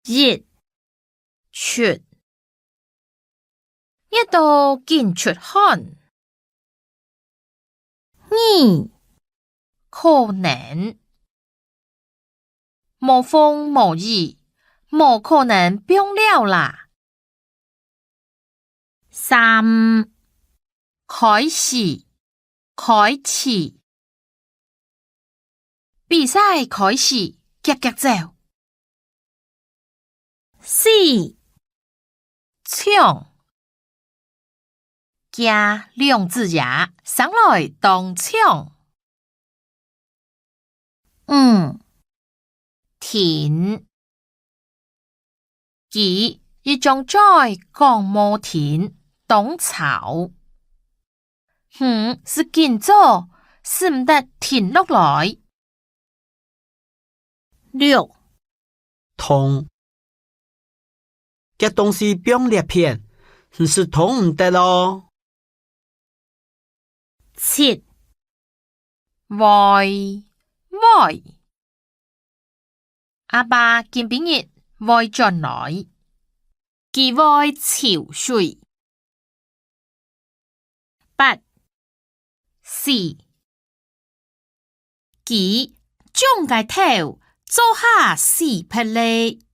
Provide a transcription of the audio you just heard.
熱出，熱到見出汗。你可能無風無雨，無可能變了啦。三開始比賽開始，夾夾走。四搶加兩隻牙上來當搶。五停佢一種在講無停當草。是緊做，是唔得停落來。六通這東西不用裂片，是通唔得咯。七喂阿爸見邊日喂進來，佢喂潮水。八是佢將個頭做下四匹哩。